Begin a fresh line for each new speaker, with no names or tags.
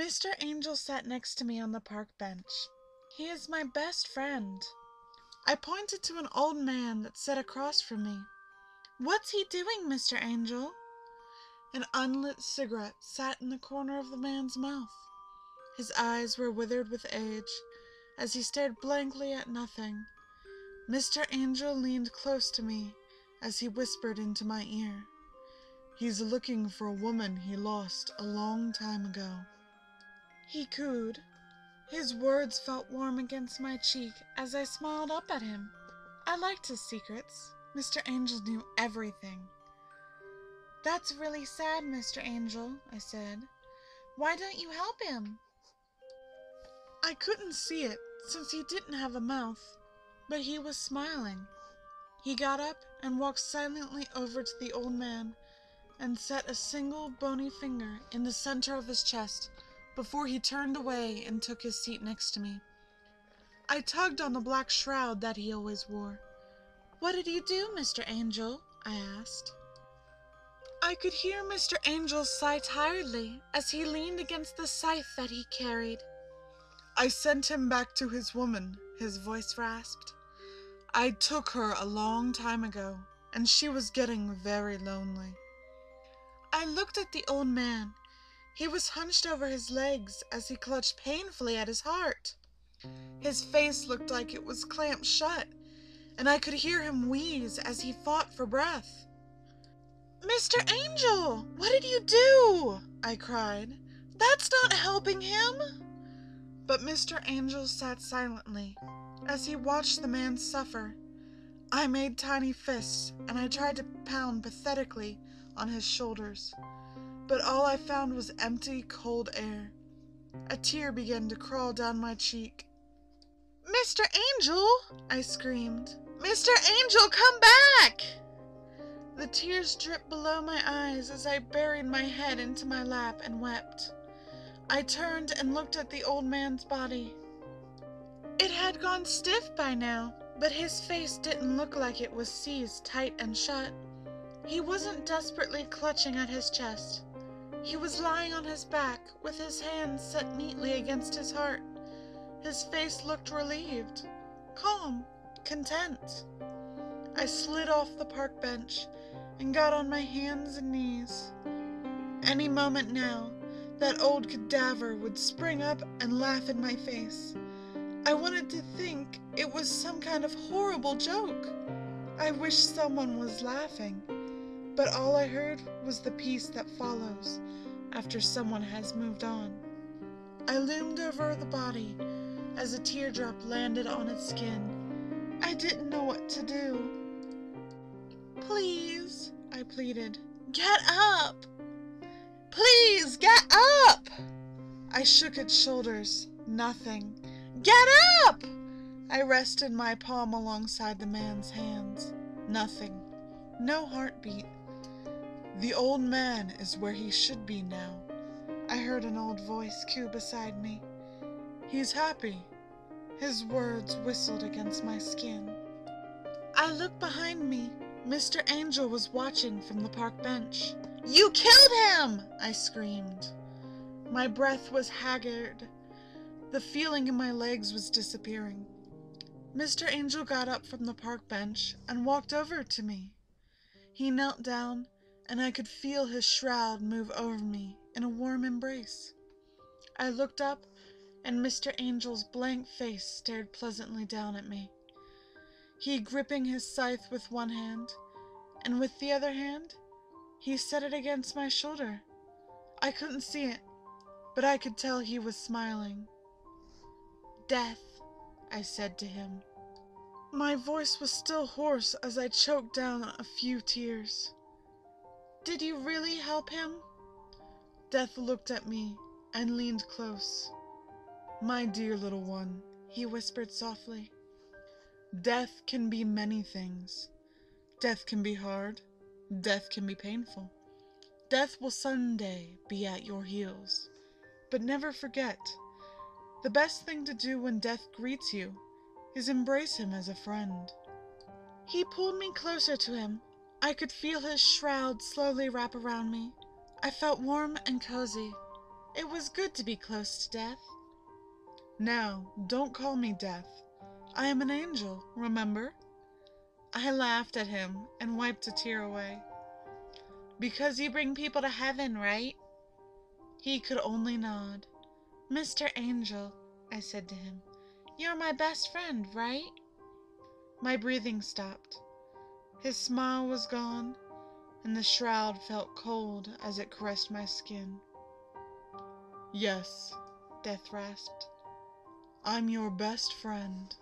Mr. Angel sat next to me on the park bench. He is my best friend. I pointed to an old man that sat across from me. "What's he doing, Mr. Angel?" An unlit cigarette sat in the corner of the man's mouth. His eyes were withered with age, as he stared blankly at nothing. Mr. Angel leaned close to me as he whispered into my ear. "He's looking for a woman he lost a long time ago." He cooed. His words felt warm against my cheek as I smiled up at him. I liked his secrets. Mr. Angel knew everything. "That's really sad, Mr. Angel," I said. "Why don't you help him?" I couldn't see it, since he didn't have a mouth, but he was smiling. He got up and walked silently over to the old man and set a single bony finger in the center of his chest before he turned away and took his seat next to me. I tugged on the black shroud that he always wore. "What did you do, Mr. Angel?" I asked. I could hear Mr. Angel sigh tiredly as he leaned against the scythe that he carried. "I sent him back to his woman," his voice rasped. "I took her a long time ago, and she was getting very lonely." I looked at the old man. He was hunched over his legs as he clutched painfully at his heart. His face looked like it was clamped shut, and I could hear him wheeze as he fought for breath. "Mr. Angel, what did you do?" I cried. "That's not helping him." But Mr. Angel sat silently as he watched the man suffer. I made tiny fists, and I tried to pound pathetically on his shoulders. But all I found was empty, cold air. A tear began to crawl down my cheek. "Mr. Angel!" I screamed. "Mr. Angel, come back!" The tears dripped below my eyes as I buried my head into my lap and wept. I turned and looked at the old man's body. It had gone stiff by now, but his face didn't look like it was seized tight and shut. He wasn't desperately clutching at his chest. He was lying on his back, with his hands set neatly against his heart. His face looked relieved, calm, content. I slid off the park bench and got on my hands and knees. Any moment now, that old cadaver would spring up and laugh in my face. I wanted to think it was some kind of horrible joke. I wished someone was laughing, but all I heard was the peace that follows after someone has moved on. I loomed over the body as a teardrop landed on its skin. I didn't know what to do. "Please," I pleaded, "get up! Please, get up!" I shook its shoulders. Nothing. "Get up!" I rested my palm alongside the man's hands. Nothing. No heartbeat. "The old man is where he should be now," I heard an old voice coo beside me. "He's happy." His words whistled against my skin. I looked behind me. Mr. Angel was watching from the park bench. "You killed him!" I screamed. My breath was haggard. The feeling in my legs was disappearing. Mr. Angel got up from the park bench and walked over to me. He knelt down, and I could feel his shroud move over me in a warm embrace. I looked up, and Mr. Angel's blank face stared pleasantly down at me. He gripping his scythe with one hand, and with the other hand, he set it against my shoulder. I couldn't see it, but I could tell he was smiling. "Death," I said to him. My voice was still hoarse as I choked down a few tears. "Did you really help him?" Death looked at me and leaned close. "My dear little one," he whispered softly, "death can be many things. Death can be hard. Death can be painful. Death will someday be at your heels. But never forget, the best thing to do when death greets you is embrace him as a friend." He pulled me closer to him. I could feel his shroud slowly wrap around me. I felt warm and cozy. It was good to be close to death. Now, don't call me Death. I am an angel, remember? I laughed at him and wiped a tear away. Because you bring people to heaven, right? He could only nod. Mr. Angel, I said to him, you're my best friend, right? My breathing stopped. His smile was gone, and the shroud felt cold as it caressed my skin. Yes, Death rasped. I'm your best friend.